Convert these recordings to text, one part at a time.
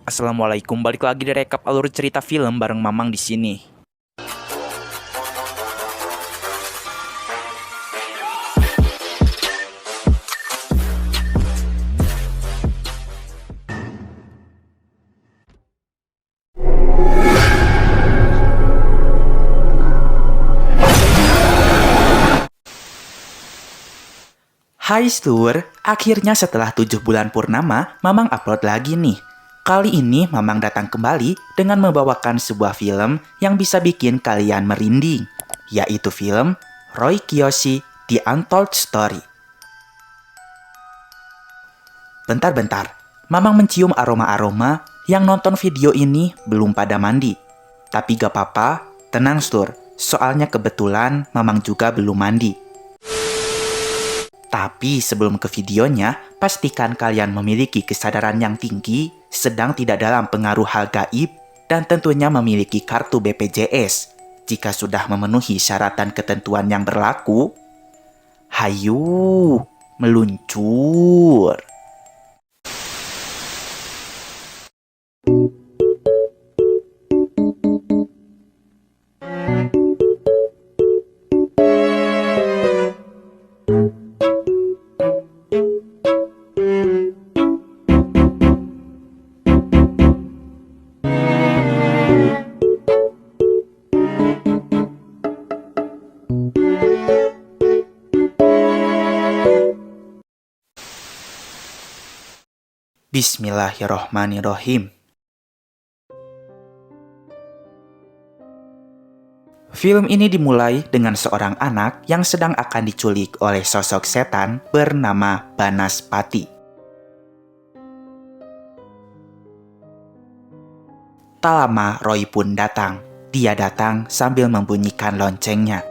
Assalamualaikum, balik lagi di rekap alur cerita film bareng Mamang di sini. Hai Slur, akhirnya setelah 7 bulan purnama, Mamang upload lagi nih. Kali ini Mamang datang kembali dengan membawakan sebuah film yang bisa bikin kalian merinding, yaitu film Roy Kiyoshi The Untold Story. Bentar-bentar, Mamang mencium aroma-aroma yang nonton video ini belum pada mandi. Tapi gak apa-apa, tenang Slur, soalnya kebetulan Mamang juga belum mandi. Tapi sebelum ke videonya, pastikan kalian memiliki kesadaran yang tinggi, sedang tidak dalam pengaruh hal gaib, dan tentunya memiliki kartu BPJS. Jika sudah memenuhi syarat dan ketentuan yang berlaku, hayu, meluncur. Bismillahirrohmanirrohim. Film ini dimulai dengan seorang anak yang sedang akan diculik oleh sosok setan bernama Banaspati. Tak lama Roy pun datang. Dia datang sambil membunyikan loncengnya.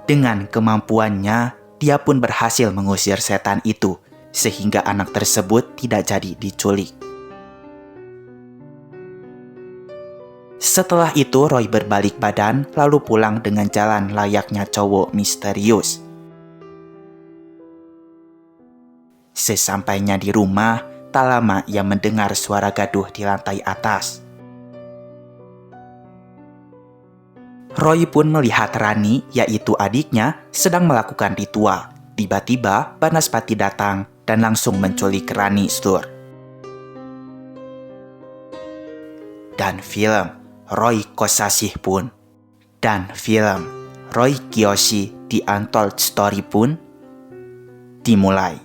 Dengan kemampuannya, dia pun berhasil mengusir setan itu, sehingga anak tersebut tidak jadi diculik. Setelah itu, Roy berbalik badan lalu pulang dengan jalan layaknya cowok misterius. Sesampainya di rumah, tak lama ia mendengar suara gaduh di lantai atas. Roy pun melihat Rani, yaitu adiknya, sedang melakukan ritual. Tiba-tiba, Banaspati datang dan langsung menculik Rani, Slur. Dan film Roy Kosasih pun, dan film Roy Kiyoshi The Untold Story pun dimulai.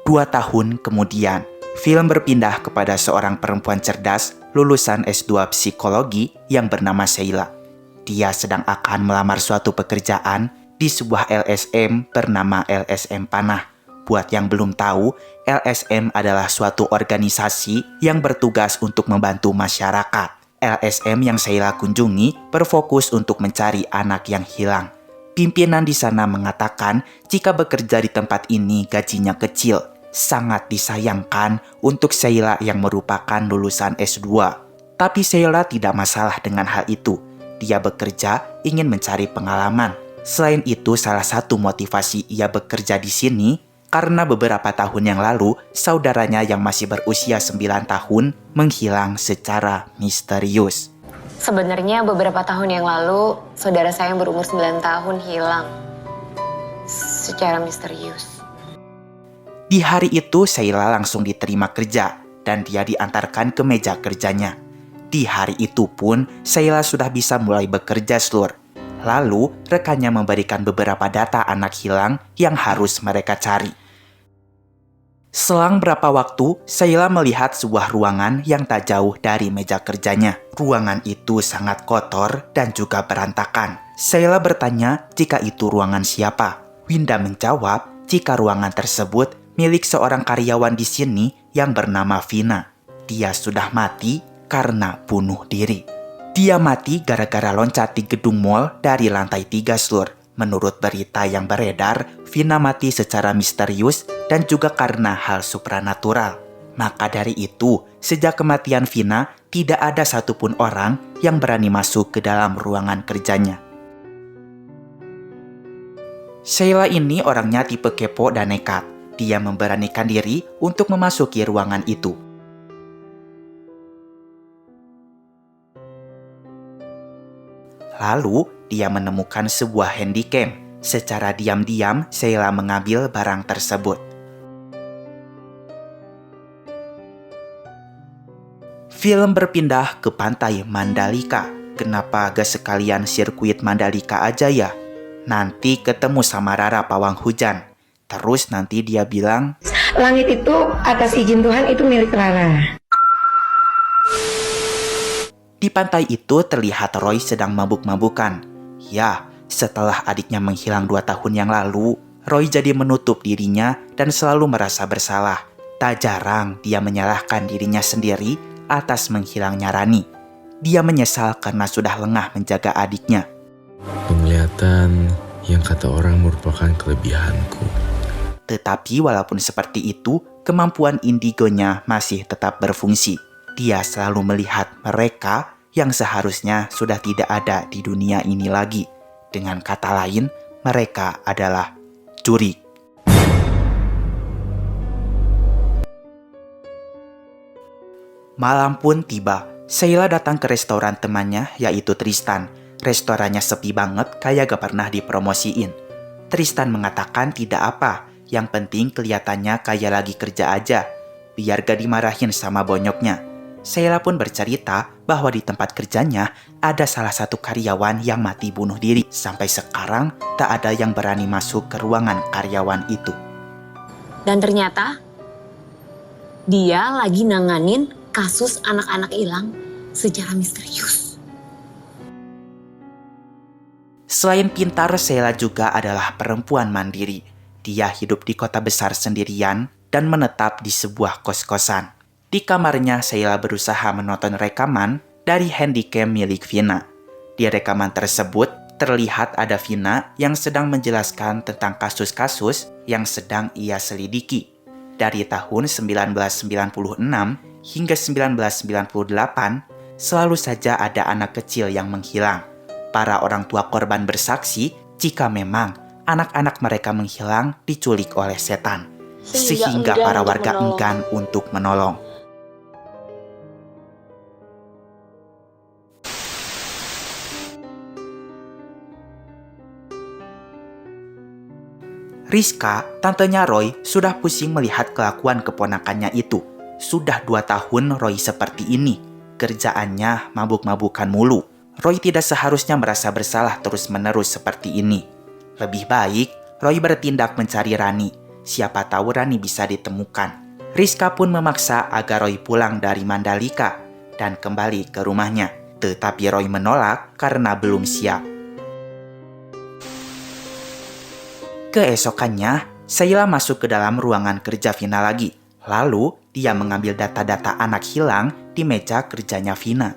2 tahun kemudian, film berpindah kepada seorang perempuan cerdas lulusan S2 psikologi yang bernama Sheila. Dia sedang akan melamar suatu pekerjaan di sebuah LSM bernama LSM Panah. Buat yang belum tahu, LSM adalah suatu organisasi yang bertugas untuk membantu masyarakat. LSM yang Sheila kunjungi berfokus untuk mencari anak yang hilang. Pimpinan di sana mengatakan jika bekerja di tempat ini gajinya kecil. Sangat disayangkan untuk Sheila yang merupakan lulusan S2. Tapi Sheila tidak masalah dengan hal itu. Dia bekerja ingin mencari pengalaman. Selain itu, salah satu motivasi ia bekerja di sini karena beberapa tahun yang lalu, saudaranya yang masih berusia 9 tahun menghilang secara misterius. Sebenarnya beberapa tahun yang lalu, saudara saya yang berumur 9 tahun hilang secara misterius. Di hari itu, Sheila langsung diterima kerja dan dia diantarkan ke meja kerjanya. Di hari itu pun, Sheila sudah bisa mulai bekerja, Slur. Lalu, rekannya memberikan beberapa data anak hilang yang harus mereka cari. Selang berapa waktu, Sheila melihat sebuah ruangan yang tak jauh dari meja kerjanya. Ruangan itu sangat kotor dan juga berantakan. Sheila bertanya jika itu ruangan siapa. Winda menjawab jika ruangan tersebut milik seorang karyawan di sini yang bernama Vina. Dia sudah mati karena bunuh diri. Dia mati gara-gara loncat di gedung mall dari lantai 3, Slur. Menurut berita yang beredar, Vina mati secara misterius dan juga karena hal supranatural. Maka dari itu, sejak kematian Vina, tidak ada satupun orang yang berani masuk ke dalam ruangan kerjanya. Sheila ini orangnya tipe kepo dan nekat. Dia memberanikan diri untuk memasuki ruangan itu. Lalu, dia menemukan sebuah handycam. Secara diam-diam, Sheila mengambil barang tersebut. Film berpindah ke pantai Mandalika. Kenapa gak sekalian sirkuit Mandalika aja ya? Nanti ketemu sama Rara pawang hujan. Terus nanti dia bilang, langit itu atas izin Tuhan itu milik Rara. di pantai itu terlihat Roy sedang mabuk-mabukan. Ya, setelah adiknya menghilang 2 tahun yang lalu, Roy jadi menutup dirinya dan selalu merasa bersalah. Tak jarang dia menyalahkan dirinya sendiri atas menghilangnya Rani. Dia menyesal karena sudah lengah menjaga adiknya. Penglihatan yang kata orang merupakan kelebihanku. Tetapi walaupun seperti itu, kemampuan indigonya masih tetap berfungsi. Dia selalu melihat mereka yang seharusnya sudah tidak ada di dunia ini lagi. Dengan kata lain, mereka adalah jurik. Malam pun tiba. Sheila datang ke restoran temannya, yaitu Tristan. Restorannya sepi banget, kayak gak pernah dipromosiin. Tristan mengatakan tidak apa, yang penting kelihatannya kayak lagi kerja aja, biar gak dimarahin sama bonyoknya. Sheila pun bercerita bahwa di tempat kerjanya ada salah satu karyawan yang mati bunuh diri. Sampai sekarang tak ada yang berani masuk ke ruangan karyawan itu. Dan ternyata dia lagi nanganin kasus anak-anak hilang secara misterius. Selain pintar, Sheila juga adalah perempuan mandiri. Dia hidup di kota besar sendirian dan menetap di sebuah kos-kosan. Di kamarnya, Sheila berusaha menonton rekaman dari handycam milik Vina. Di rekaman tersebut, terlihat ada Vina yang sedang menjelaskan tentang kasus-kasus yang sedang ia selidiki. Dari tahun 1996 hingga 1998, selalu saja ada anak kecil yang menghilang. Para orang tua korban bersaksi jika memang anak-anak mereka menghilang diculik oleh setan. Sehingga para warga enggan untuk menolong. Rizka, tantenya Roy, sudah pusing melihat kelakuan keponakannya itu. Sudah 2 tahun Roy seperti ini. Kerjaannya mabuk-mabukan mulu. Roy tidak seharusnya merasa bersalah terus-menerus seperti ini. Lebih baik, Roy bertindak mencari Rani. Siapa tahu Rani bisa ditemukan. Rizka pun memaksa agar Roy pulang dari Mandalika dan kembali ke rumahnya. Tetapi Roy menolak karena belum siap. Keesokannya, Sheila masuk ke dalam ruangan kerja Vina lagi. Lalu, dia mengambil data-data anak hilang di meja kerjanya Vina.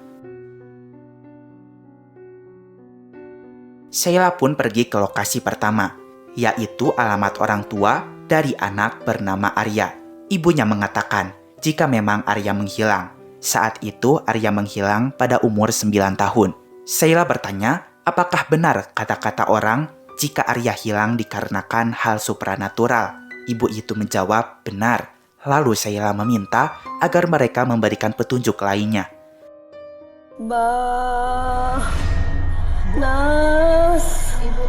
Sheila pun pergi ke lokasi pertama, yaitu alamat orang tua dari anak bernama Arya. Ibunya mengatakan jika memang Arya menghilang. Saat itu Arya menghilang pada umur 9 tahun. Sheila bertanya, apakah benar kata-kata orang jika Arya hilang dikarenakan hal supranatural? Ibu itu menjawab benar. Lalu Sheila meminta agar mereka memberikan petunjuk lainnya. Nas. Ibu.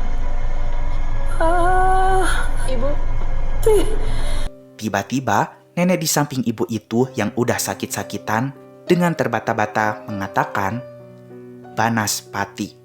Ibu. Tiba-tiba, nenek di samping ibu itu yang udah sakit-sakitan dengan terbata-bata mengatakan, Banaspati.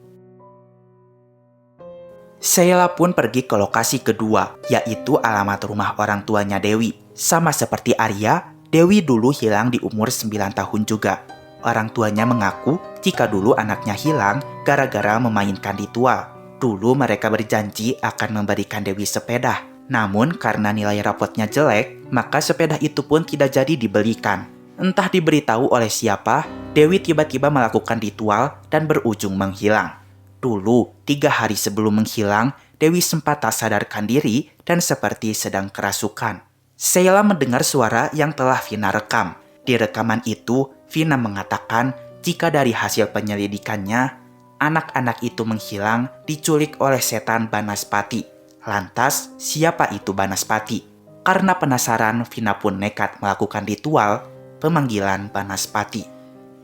Sheila pun pergi ke lokasi kedua, yaitu alamat rumah orang tuanya Dewi. Sama seperti Arya, Dewi dulu hilang di umur 9 tahun juga. Orang tuanya mengaku jika dulu anaknya hilang gara-gara memainkan ritual. Dulu mereka berjanji akan memberikan Dewi sepeda. Namun karena nilai rapotnya jelek, maka sepeda itu pun tidak jadi dibelikan. Entah diberitahu oleh siapa, Dewi tiba-tiba melakukan ritual dan berujung menghilang. Dulu, 3 hari sebelum menghilang, Dewi sempat tak sadarkan diri dan seperti sedang kerasukan. Sheila mendengar suara yang telah Vina rekam. Di rekaman itu, Vina mengatakan jika dari hasil penyelidikannya, anak-anak itu menghilang diculik oleh setan Banaspati. Lantas, siapa itu Banaspati? Karena penasaran, Vina pun nekat melakukan ritual pemanggilan Banaspati.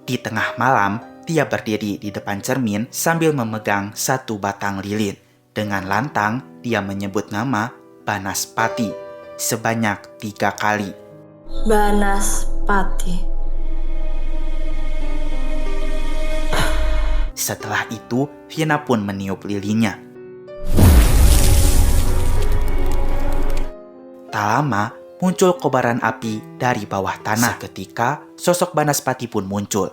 Di tengah malam, dia berdiri di depan cermin sambil memegang satu batang lilin. Dengan lantang, dia menyebut nama Banaspati sebanyak 3 kali. Banaspati. Setelah itu, Vina pun meniup lilinnya. Tak lama, muncul kobaran api dari bawah tanah. Seketika, sosok Banaspati pun muncul.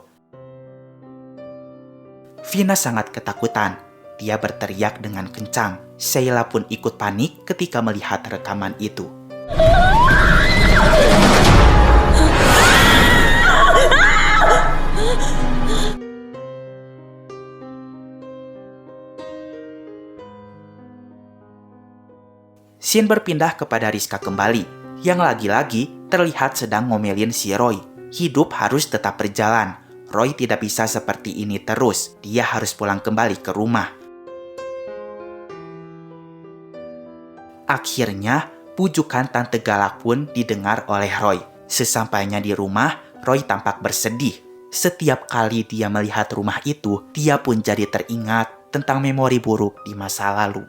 Vina sangat ketakutan. Dia berteriak dengan kencang. Sheila pun ikut panik ketika melihat rekaman itu. Scene berpindah kepada Rizka kembali, yang lagi-lagi terlihat sedang ngomelin si Roy. Hidup harus tetap berjalan. Roy tidak bisa seperti ini terus. Dia harus pulang kembali ke rumah. Akhirnya, pujukan Tante Galak pun didengar oleh Roy. Sesampainya di rumah, Roy tampak bersedih. Setiap kali dia melihat rumah itu, dia pun jadi teringat tentang memori buruk di masa lalu.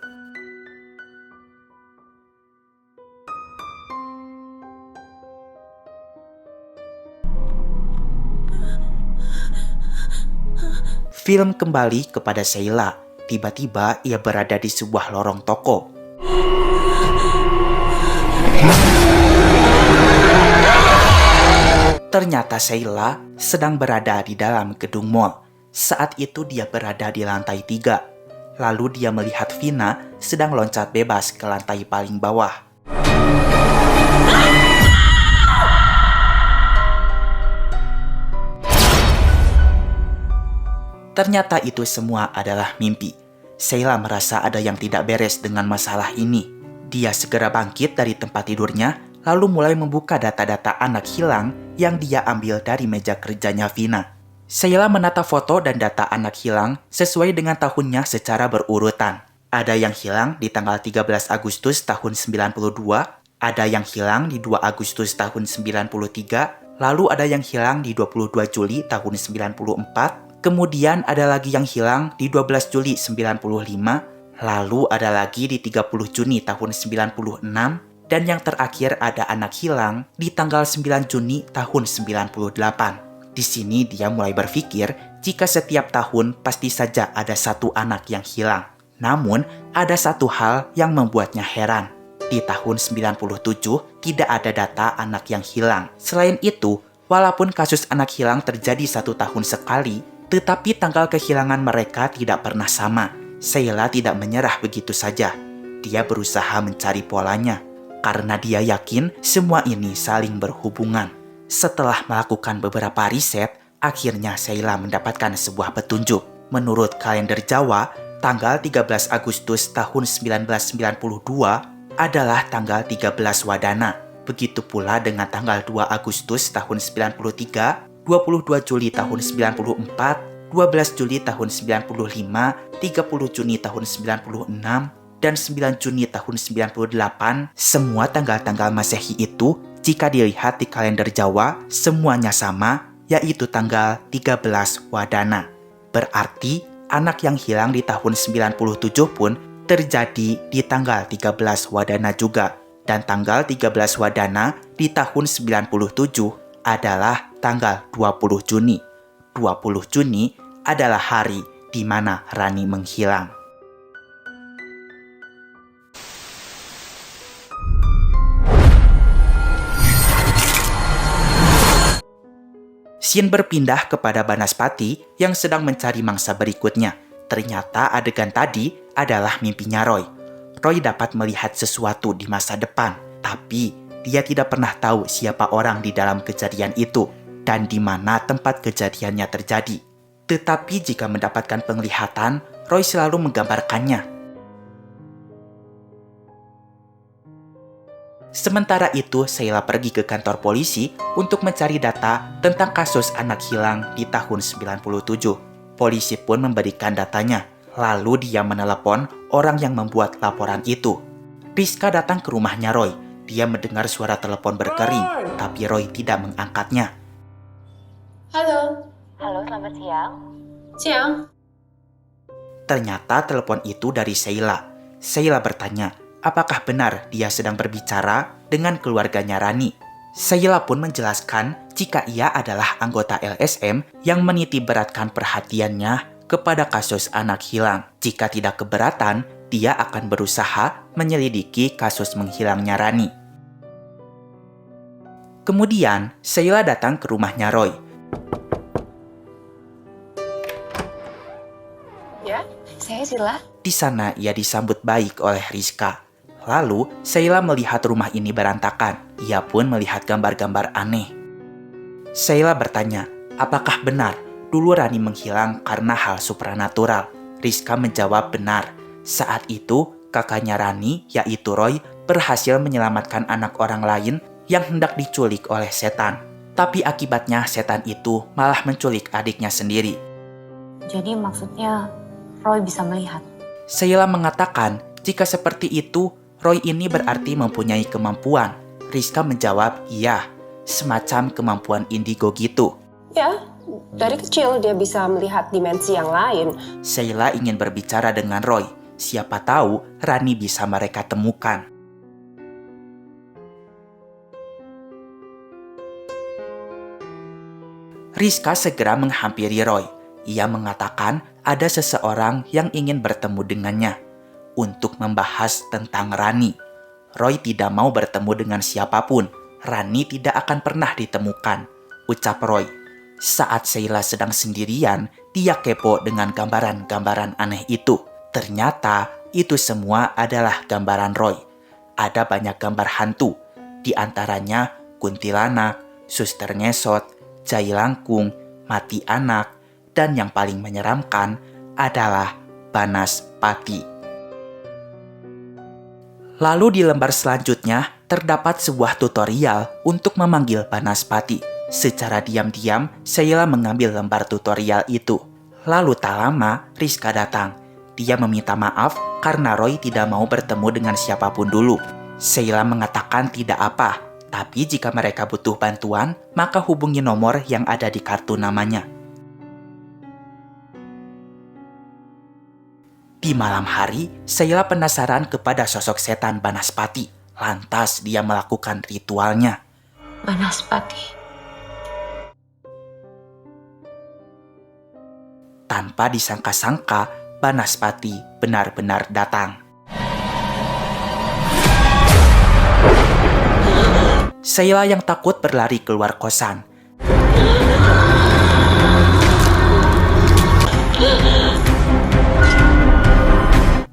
Film kembali kepada Sheila. Tiba-tiba ia berada di sebuah lorong toko. Ternyata Sheila sedang berada di dalam gedung mall. Saat itu dia berada di lantai 3. Lalu dia melihat Vina sedang loncat bebas ke lantai paling bawah. Ternyata itu semua adalah mimpi. Sheila merasa ada yang tidak beres dengan masalah ini. Dia segera bangkit dari tempat tidurnya, lalu mulai membuka data-data anak hilang yang dia ambil dari meja kerjanya Vina. Sheila menata foto dan data anak hilang sesuai dengan tahunnya secara berurutan. Ada yang hilang di tanggal 13 Agustus tahun 92, ada yang hilang di 2 Agustus tahun 93, lalu ada yang hilang di 22 Juli tahun 94, kemudian ada lagi yang hilang di 12 Juli 95, lalu ada lagi di 30 Juni tahun 96, dan yang terakhir ada anak hilang di tanggal 9 Juni tahun 98. Di sini dia mulai berpikir jika setiap tahun pasti saja ada satu anak yang hilang. Namun, ada satu hal yang membuatnya heran. Di tahun 97 tidak ada data anak yang hilang. Selain itu, walaupun kasus anak hilang terjadi 1 tahun sekali, tetapi tanggal kehilangan mereka tidak pernah sama. Sheila tidak menyerah begitu saja. Dia berusaha mencari polanya, karena dia yakin semua ini saling berhubungan. Setelah melakukan beberapa riset, akhirnya Sheila mendapatkan sebuah petunjuk. Menurut kalender Jawa, tanggal 13 Agustus tahun 1992 adalah tanggal 13 Wadana. Begitu pula dengan tanggal 2 Agustus tahun 93, 22 Juli tahun 94, 12 Juli tahun 95, 30 Juni tahun 96, dan 9 Juni tahun 98, semua tanggal-tanggal Masehi itu, jika dilihat di kalender Jawa, semuanya sama, yaitu tanggal 13 Wadana. Berarti, anak yang hilang di tahun 97 pun terjadi di tanggal 13 Wadana juga. Dan tanggal 13 Wadana di tahun 97 adalah tanggal 20 Juni. 20 Juni adalah hari di mana Rani menghilang. Scene berpindah kepada Banaspati yang sedang mencari mangsa berikutnya. Ternyata adegan tadi adalah mimpinya Roy. Roy dapat melihat sesuatu di masa depan, tapi dia tidak pernah tahu siapa orang di dalam kejadian itu dan di mana tempat kejadiannya terjadi. Tetapi jika mendapatkan penglihatan, Roy selalu menggambarkannya. Sementara itu, Sheila pergi ke kantor polisi untuk mencari data tentang kasus anak hilang di tahun 97. Polisi pun memberikan datanya. Lalu dia menelepon orang yang membuat laporan itu. Rizka datang ke rumahnya Roy. Dia mendengar suara telepon berkering, tapi Roy tidak mengangkatnya. Halo. Halo, selamat siang. Siang. Ternyata telepon itu dari Sheila. Sheila bertanya, apakah benar dia sedang berbicara dengan keluarganya Rani? Sheila pun menjelaskan jika ia adalah anggota LSM yang menitik beratkan perhatiannya kepada kasus anak hilang. Jika tidak keberatan, dia akan berusaha menyelidiki kasus menghilangnya Rani. Kemudian, Sheila datang ke rumahnya Roy. Ya? Saya Sila. Di sana ia disambut baik oleh Rizka. Lalu, Sheila melihat rumah ini berantakan. Ia pun melihat gambar-gambar aneh. Sheila bertanya, apakah benar dulu Rani menghilang karena hal supranatural? Rizka menjawab benar. Saat itu, kakaknya Rani, yaitu Roy, berhasil menyelamatkan anak orang lain yang hendak diculik oleh setan. Tapi akibatnya setan itu malah menculik adiknya sendiri. Jadi maksudnya Roy bisa melihat. Sheila mengatakan, jika seperti itu, Roy ini berarti mempunyai kemampuan. Rizka menjawab, iya, semacam kemampuan indigo gitu. Ya, dari kecil dia bisa melihat dimensi yang lain. Sheila ingin berbicara dengan Roy. Siapa tahu Rani bisa mereka temukan. Rizka segera menghampiri Roy. Ia mengatakan ada seseorang yang ingin bertemu dengannya untuk membahas tentang Rani. Roy tidak mau bertemu dengan siapapun. Rani tidak akan pernah ditemukan, ucap Roy. Saat Sheila sedang sendirian, dia kepo dengan gambaran-gambaran aneh itu. Ternyata itu semua adalah gambaran Roy. Ada banyak gambar hantu, di antaranya kuntilanak, suster ngesot, jai langkung, mati anak, dan yang paling menyeramkan adalah Banaspati. Lalu di lembar selanjutnya terdapat sebuah tutorial untuk memanggil Banaspati. Secara diam-diam, Sheila mengambil lembar tutorial itu. Lalu tak lama, Rizka datang. Dia meminta maaf karena Roy tidak mau bertemu dengan siapapun dulu. Sheila mengatakan tidak apa, tapi jika mereka butuh bantuan, maka hubungi nomor yang ada di kartu namanya. Di malam hari, Sheila penasaran kepada sosok setan Banaspati. Lantas dia melakukan ritualnya. Banaspati. Tanpa disangka-sangka, Banaspati benar-benar datang. Sheila yang takut berlari keluar kosan.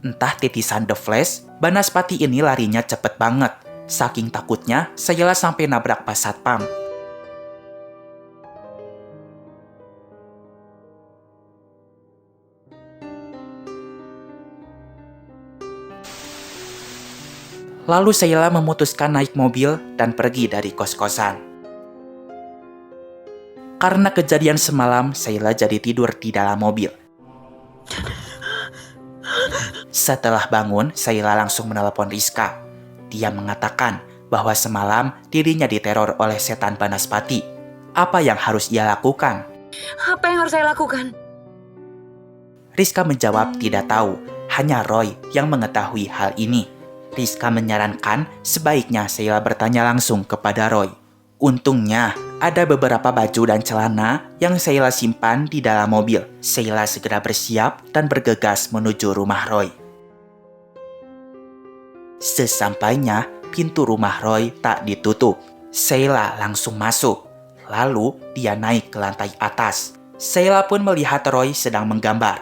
Entah titisan The Flash, Banaspati ini larinya cepet banget. Saking takutnya, Sheila sampai nabrak pas satpam. Lalu Sheila memutuskan naik mobil dan pergi dari kos-kosan. Karena kejadian semalam, Sheila jadi tidur di dalam mobil. Setelah bangun, Sheila langsung menelepon Rizka. Dia mengatakan bahwa semalam dirinya diteror oleh setan Banaspati. Apa yang harus ia lakukan? Apa yang harus saya lakukan? Rizka menjawab tidak tahu, hanya Roy yang mengetahui hal ini. Rizka menyarankan sebaiknya Sheila bertanya langsung kepada Roy. Untungnya, ada beberapa baju dan celana yang Sheila simpan di dalam mobil. Sheila segera bersiap dan bergegas menuju rumah Roy. Sesampainya, pintu rumah Roy tak ditutup. Sheila langsung masuk. Lalu, dia naik ke lantai atas. Sheila pun melihat Roy sedang menggambar.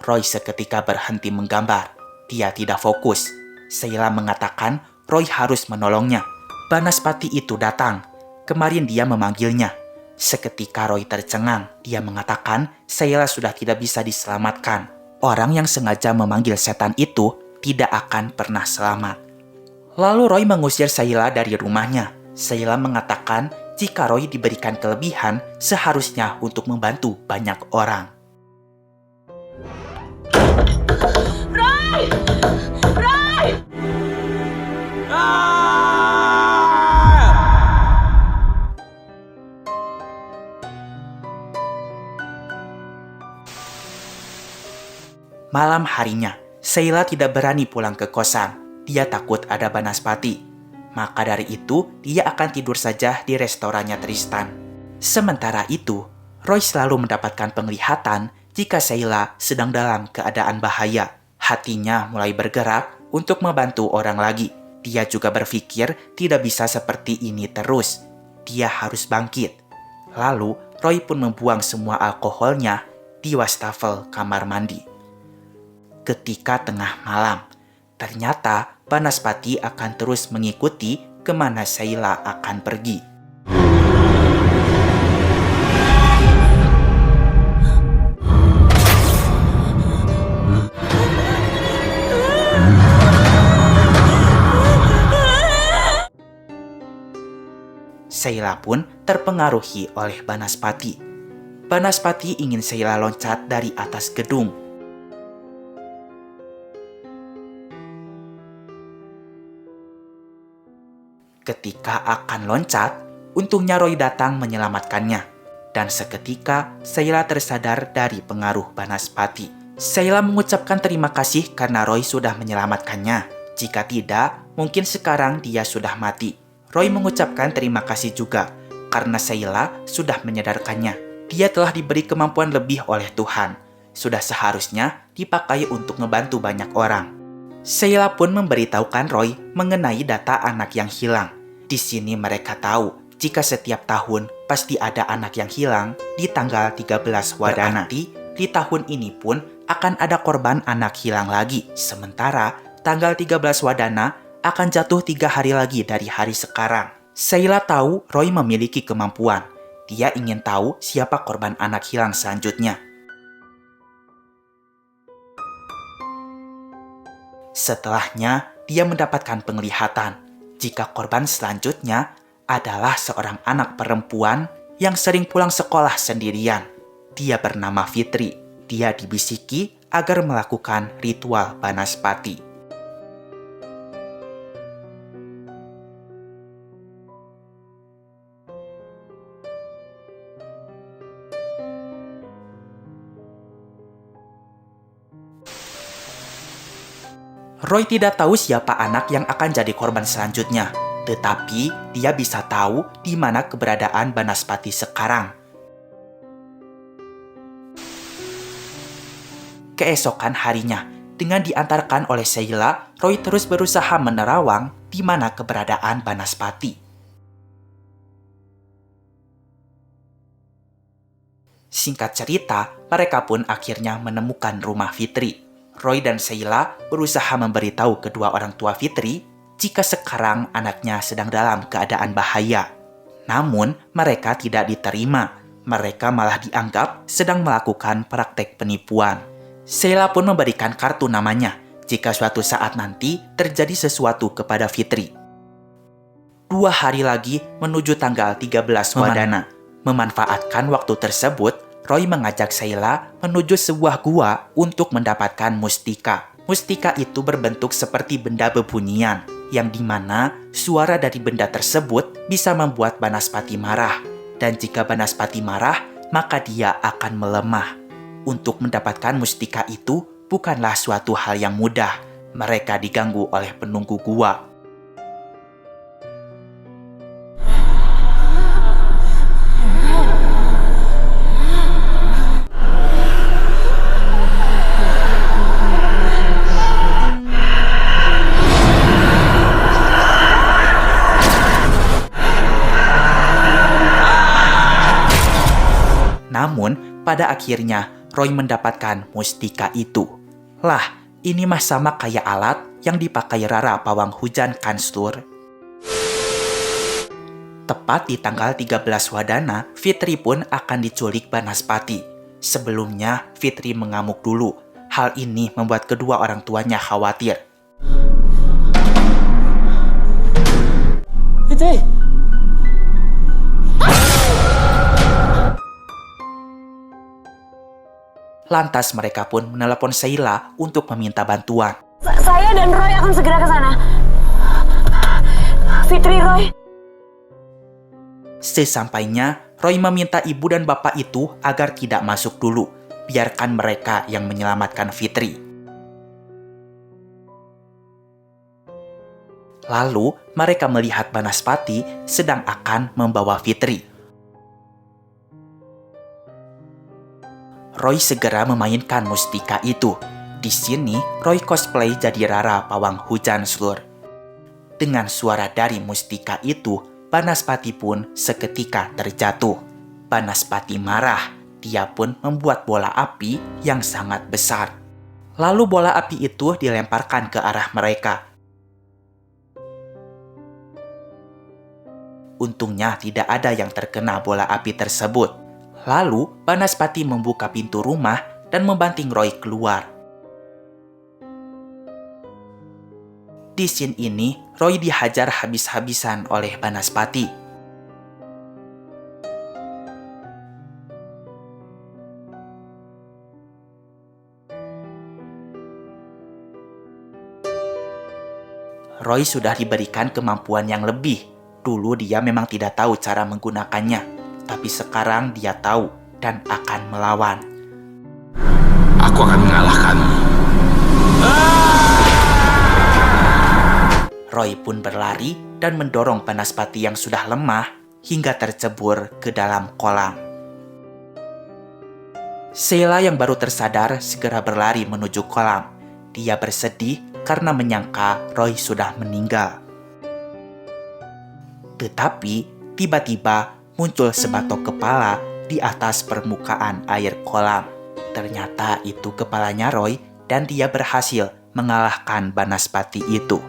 Roy seketika berhenti menggambar. Dia tidak fokus. Sheila mengatakan Roy harus menolongnya. Banaspati itu datang. Kemarin dia memanggilnya. Seketika Roy tercengang. Dia mengatakan Sheila sudah tidak bisa diselamatkan. Orang yang sengaja memanggil setan itu tidak akan pernah selamat. Lalu Roy mengusir Sheila dari rumahnya. Sheila mengatakan jika Roy diberikan kelebihan seharusnya untuk membantu banyak orang. Malam harinya, Sheila tidak berani pulang ke kosan. Dia takut ada Banaspati. Maka dari itu, dia akan tidur saja di restorannya Tristan. Sementara itu, Roy selalu mendapatkan penglihatan jika Sheila sedang dalam keadaan bahaya. Hatinya mulai bergerak untuk membantu orang lagi. Dia juga berpikir tidak bisa seperti ini terus. Dia harus bangkit. Lalu, Roy pun membuang semua alkoholnya di wastafel kamar mandi. Ketika tengah malam, ternyata Banaspati akan terus mengikuti kemana Sheila akan pergi. Sheila pun terpengaruhi oleh Banaspati. Banaspati ingin Sheila loncat dari atas gedung. Ketika akan loncat, untungnya Roy datang menyelamatkannya. Dan seketika, Sheila tersadar dari pengaruh Banaspati. Sheila mengucapkan terima kasih karena Roy sudah menyelamatkannya. Jika tidak, mungkin sekarang dia sudah mati. Roy mengucapkan terima kasih juga karena Sheila sudah menyadarkannya. Dia telah diberi kemampuan lebih oleh Tuhan. Sudah seharusnya dipakai untuk membantu banyak orang. Sheila pun memberitahukan Roy mengenai data anak yang hilang. Di sini mereka tahu jika setiap tahun pasti ada anak yang hilang di tanggal 13 Wadana. Berarti di tahun ini pun akan ada korban anak hilang lagi. Sementara tanggal 13 Wadana akan jatuh 3 hari lagi dari hari sekarang. Sheila tahu Roy memiliki kemampuan. Dia ingin tahu siapa korban anak hilang selanjutnya. Setelahnya, dia mendapatkan penglihatan jika korban selanjutnya adalah seorang anak perempuan yang sering pulang sekolah sendirian. Dia bernama Fitri. Dia dibisiki agar melakukan ritual Banaspati. Roy tidak tahu siapa anak yang akan jadi korban selanjutnya, tetapi dia bisa tahu di mana keberadaan Banaspati sekarang. Keesokan harinya, dengan diantarkan oleh Sheila, Roy terus berusaha menerawang di mana keberadaan Banaspati. Singkat cerita, mereka pun akhirnya menemukan rumah Fitri. Roy dan Sheila berusaha memberitahu kedua orang tua Fitri jika sekarang anaknya sedang dalam keadaan bahaya. Namun, mereka tidak diterima. Mereka malah dianggap sedang melakukan praktek penipuan. Sheila pun memberikan kartu namanya jika suatu saat nanti terjadi sesuatu kepada Fitri. 2 hari lagi menuju tanggal 13 Wadana. Memanfaatkan waktu tersebut, Roy mengajak Sheila menuju sebuah gua untuk mendapatkan mustika. Mustika itu berbentuk seperti benda bebunyian, yang dimana suara dari benda tersebut bisa membuat Banaspati marah. Dan jika Banaspati marah, maka dia akan melemah. Untuk mendapatkan mustika itu bukanlah suatu hal yang mudah. Mereka diganggu oleh penunggu gua. Namun, pada akhirnya Roy mendapatkan mustika itu. Lah, ini mah sama kayak alat yang dipakai Rara pawang hujan kan, Stur? Tepat di tanggal 13 Wadana, Fitri pun akan diculik Banaspati. Sebelumnya, Fitri mengamuk dulu. Hal ini membuat kedua orang tuanya khawatir. Fitri. Lantas mereka pun menelepon Sheila untuk meminta bantuan. Saya dan Roy akan segera ke sana. Fitri, Roy. Sesampainya, Roy meminta ibu dan bapak itu agar tidak masuk dulu. Biarkan mereka yang menyelamatkan Fitri. Lalu, mereka melihat Banaspati sedang akan membawa Fitri. Roy segera memainkan mustika itu. Di sini, Roy cosplay jadi Rara pawang hujan Slur. Dengan suara dari mustika itu, Banaspati pun seketika terjatuh. Banaspati marah. Dia pun membuat bola api yang sangat besar. Lalu bola api itu dilemparkan ke arah mereka. Untungnya tidak ada yang terkena bola api tersebut. Lalu, Banaspati membuka pintu rumah dan membanting Roy keluar. Di scene ini, Roy dihajar habis-habisan oleh Banaspati. Roy sudah diberikan kemampuan yang lebih. Dulu dia memang tidak tahu cara menggunakannya. Tapi sekarang dia tahu dan akan melawan. Aku akan mengalahkanmu. Roy pun berlari dan mendorong Banaspati yang sudah lemah hingga tercebur ke dalam kolam. Sheila yang baru tersadar segera berlari menuju kolam. Dia bersedih karena menyangka Roy sudah meninggal. Tetapi tiba-tiba muncul sebatok kepala di atas permukaan air kolam. Ternyata itu kepalanya Roy dan dia berhasil mengalahkan Banaspati itu.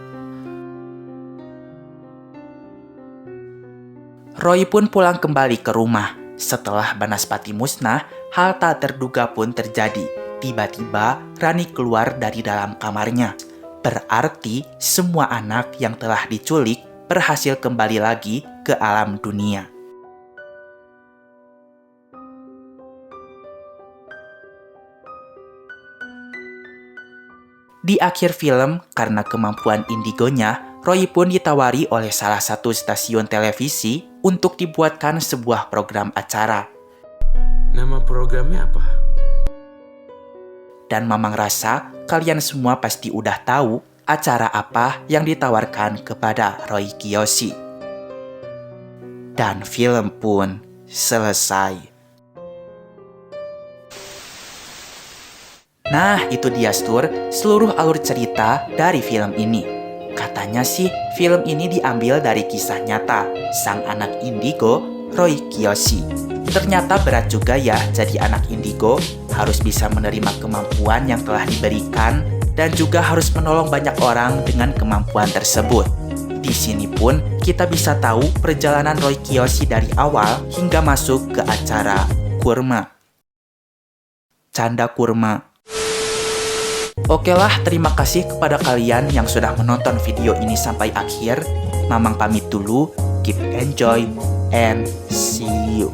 Roy pun pulang kembali ke rumah. Setelah Banaspati musnah, hal tak terduga pun terjadi. Tiba-tiba Rani keluar dari dalam kamarnya. Berarti semua anak yang telah diculik berhasil kembali lagi ke alam dunia. Di akhir film, karena kemampuan indigonya, Roy pun ditawari oleh salah satu stasiun televisi untuk dibuatkan sebuah program acara. Nama programnya apa? Dan Mamang rasa kalian semua pasti udah tahu acara apa yang ditawarkan kepada Roy Kiyoshi. Dan film pun selesai. Nah, itu dia seluruh alur cerita dari film ini. Katanya sih, film ini diambil dari kisah nyata sang anak indigo, Roy Kiyoshi. Ternyata berat juga ya jadi anak indigo, harus bisa menerima kemampuan yang telah diberikan dan juga harus menolong banyak orang dengan kemampuan tersebut. Di sini pun kita bisa tahu perjalanan Roy Kiyoshi dari awal hingga masuk ke acara Kurma. Canda kurma. Oke lah, terima kasih kepada kalian yang sudah menonton video ini sampai akhir. Mamang pamit dulu, keep enjoy, and see you.